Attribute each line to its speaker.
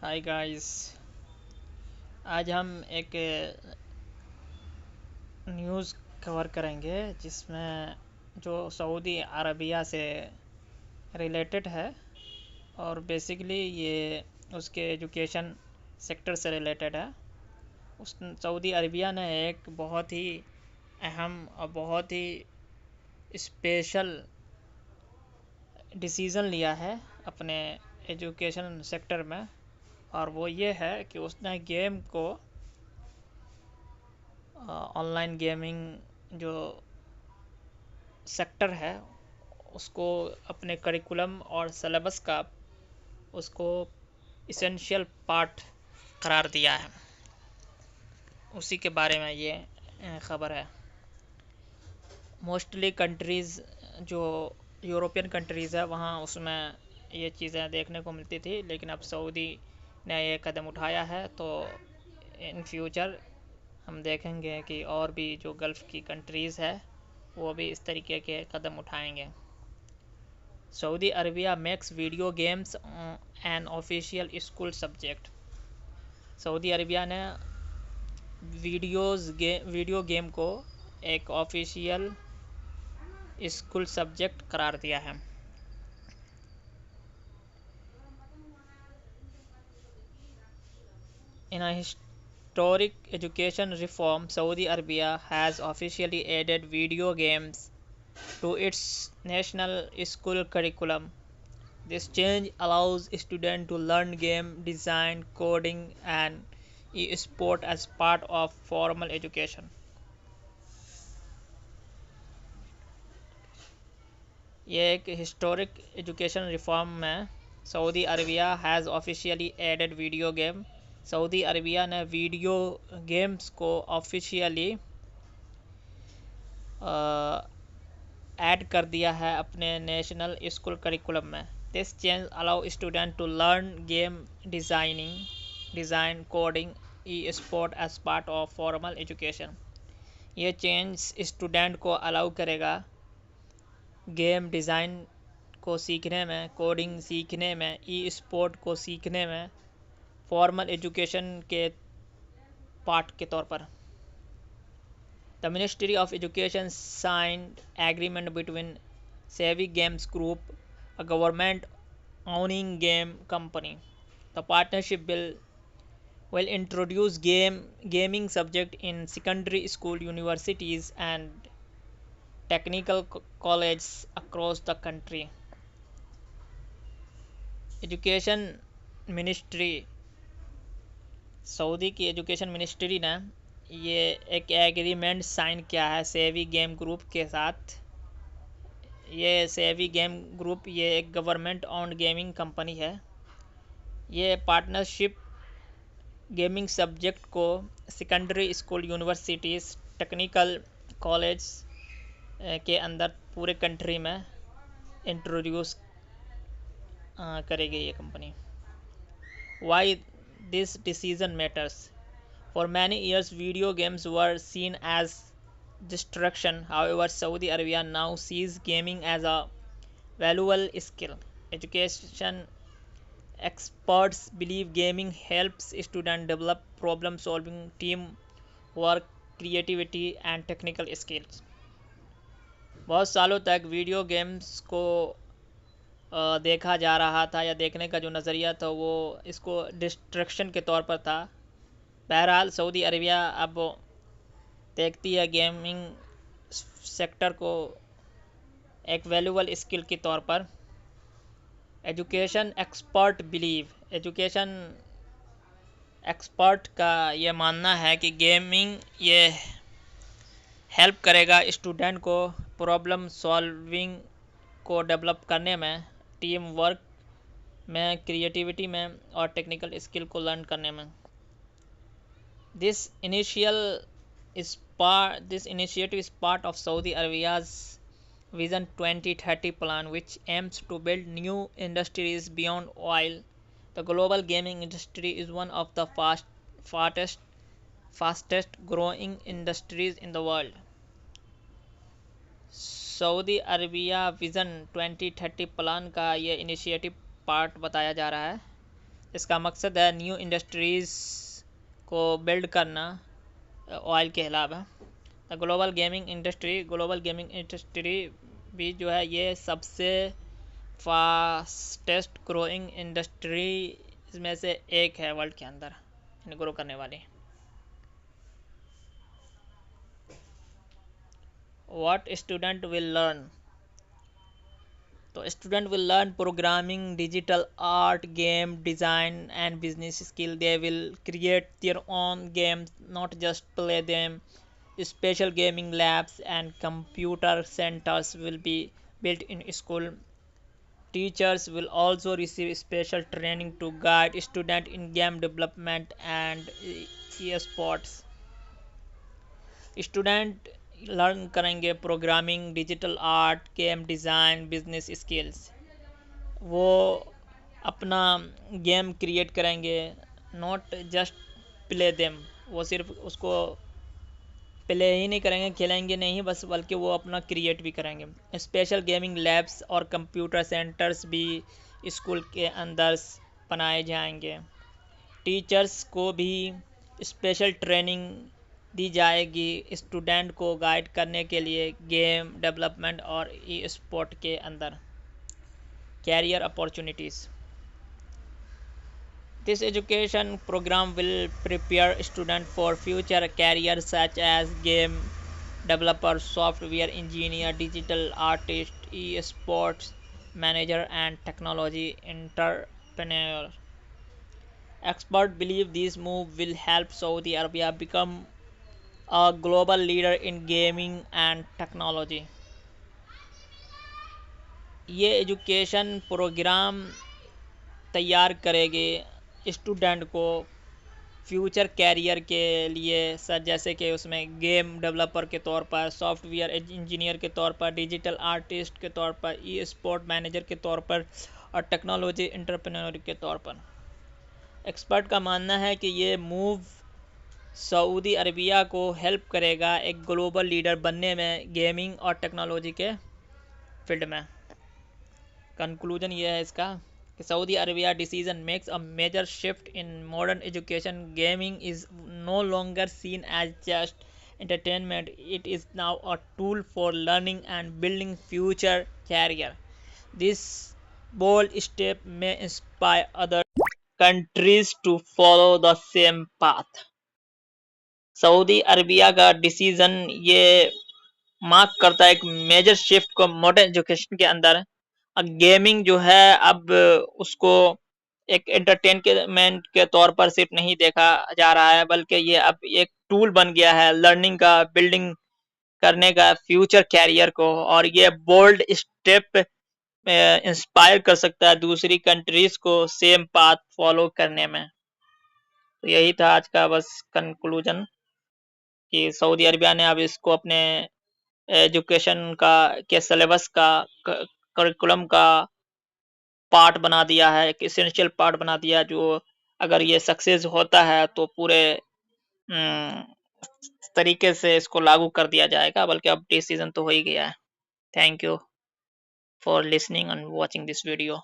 Speaker 1: Hi guys. आज हम एक न्यूज़ कवर करेंगे जिसमें जो सऊदी अरबिया से रिलेटेड है और बेसिकली ये उसके एजुकेशन सेक्टर से रिलेटेड है। उस सऊदी अरबिया ने एक बहुत ही अहम और बहुत ही स्पेशल डिसीज़न लिया है अपने एजुकेशन सेक्टर में, और वो ये है कि उसने गेम को ऑनलाइन गेमिंग जो सेक्टर है उसको अपने करिकुलम और सिलेबस का उसको इसेंशियल पार्ट करार दिया है। उसी के बारे में ये ख़बर है। मोस्टली कंट्रीज़ जो यूरोपियन कंट्रीज़ है वहाँ उसमें ये चीज़ें देखने को मिलती थी, लेकिन अब सऊदी ने ये कदम उठाया है, तो इन फ्यूचर हम देखेंगे कि और भी जो गल्फ़ की कंट्रीज़ है वो भी इस तरीके के कदम उठाएंगे। Saudi Arabia makes video games an official school subject. Saudi Arabia ने वीडियो गेम को एक ऑफिशियल स्कूल सब्जेक्ट करार दिया है। इन अ historic education reform, Saudi Arabia has officially added video games to its national school curriculum. This change allows students to learn game design, coding, and e-sport as part of formal education. ये एक historic education reform में Saudi Arabia has officially added video game. Saudi Arabia ने video games को officially add कर दिया है अपने national school curriculum में। This change allow student to learn game design, coding, esport as part of formal education. ये change student को allow करेगा गेम डिज़ाइन को सीखने में, कोडिंग सीखने में, ई स्पोर्ट को सीखने में, फॉर्मल एजुकेशन के पार्ट के तौर पर। The Ministry of Education signed agreement between Savvy Games Group, a government-owning game company. The partnership will introduce gaming subject in secondary school, universities, and technical colleges across the country. Education ministry, Saudi की education ministry ने ये एक agreement sign किया है सेवी game group के साथ। ये सेवी गेम ग्रुप ये एक गवर्नमेंट ऑन्ड गेमिंग कंपनी है। ये पार्टनरशिप गेमिंग सब्जेक्ट को secondary school, universities, technical college के अंदर पूरे कंट्री में इंट्रोड्यूस करेगी ये company. Why this decision matters? For many years, video games were seen as distraction. However, Saudi Arabia now sees gaming as a valuable skill. Education experts believe gaming helps students develop problem solving, teamwork, creativity, and technical skills. बहुत सालों तक video games को देखा जा रहा था, या देखने का जो नज़रिया था वो इसको डिस्ट्रैक्शन के तौर पर था। बहरहाल सऊदी अरबिया अब देखती है गेमिंग सेक्टर को एक वैल्यूबल स्किल के तौर पर। एजुकेशन एक्सपर्ट का ये मानना है कि गेमिंग ये हेल्प करेगा स्टूडेंट को प्रॉब्लम सॉल्विंग को डेवलप करने में, टीम वर्क में, क्रिएटिविटी में और टेक्निकल स्किल को लर्न करने में। This initiative is part of Saudi Arabia's Vision 2030 plan, which aims to build new industries beyond oil. The global gaming industry is one of the fastest growing industries in the world. Saudi Arabia vision 2030 plan का ये initiative part बताया जा रहा है। इसका मकसद है new industries को बिल्ड करना ऑयल के अलावा। ग्लोबल गेमिंग इंडस्ट्री भी जो है ये सबसे फास्टेस्ट ग्रोइंग इंडस्ट्री में से एक है वर्ल्ड के अंदर ग्रो करने वाली। व्हाट स्टूडेंट विल लर्न, तो student will learn programming, digital art, game design and business skill. They will create their own games, not just play them. Special gaming labs and computer centers will be built in school. Teachers will also receive special training to guide students in game development and e-sports. Student learn करेंगे programming, digital art, game design, business skills. वो अपना game create करेंगे, not just play them, वो सिर्फ उसको play ही नहीं करेंगे, खेलेंगे नहीं बस, बल्कि वो अपना क्रिएट भी करेंगे। स्पेशल गेमिंग लैब्स और कंप्यूटर सेंटर्स भी स्कूल के अंदर बनाए जाएंगे। टीचर्स को भी स्पेशल ट्रेनिंग दी जाएगी स्टूडेंट को गाइड करने के लिए गेम डेवलपमेंट और ई स्पोर्ट के अंदर। Career opportunities, this education program will prepare students for future careers such as game developer, software engineer, digital artist, e-sports manager, and technology entrepreneur. Experts believe this move will help Saudi Arabia become a global leader in gaming and technology. ये education programme तैयार करेगी student को future career के लिए sir, जैसे कि उसमें game developer के तौर पर, सॉफ्टवेयर इंजीनियर के तौर पर, डिजिटल आर्टिस्ट के तौर पर, ई स्पोर्ट मैनेजर के तौर पर और टेक्नोलॉजी एंटरप्रेन्योर के तौर पर। एक्सपर्ट का मानना है कि ये मूव सऊदी अरबिया को हेल्प करेगा एक ग्लोबल लीडर बनने में गेमिंग और टेक्नोलॉजी के फील्ड में। कंक्लूजन ये है इसका कि Saudi Arabia decision makes a major shift in modern education. Gaming is no longer seen as just entertainment. It is now a tool for learning and building future career. This bold step may inspire other countries to follow the same path. Saudi Arabia का decision ये mark करता है एक major shift को modern education के अंदर। Gaming जो है अब उसको एक एंटरटेनमेंट के तौर पर सिर्फ नहीं देखा जा रहा है, बल्कि ये अब एक टूल बन गया है लर्निंग का, बिल्डिंग करने का फ्यूचर कैरियर को, और ये बोल्ड स्टेप इंस्पायर कर सकता है दूसरी कंट्रीज को सेम पाथ फॉलो करने में। तो यही था आज का बस कंक्लूजन कि सऊदी अरबिया ने अब इसको अपने एजुकेशन का के सिलेबस का करिकुलम का पार्ट बना दिया है, एक एसेंशियल पार्ट बना दिया, जो अगर ये सक्सेस होता है तो पूरे तरीके से इसको लागू कर दिया जाएगा, बल्कि अब डिसीजन तो हो ही गया है। Thank you for listening and watching this video.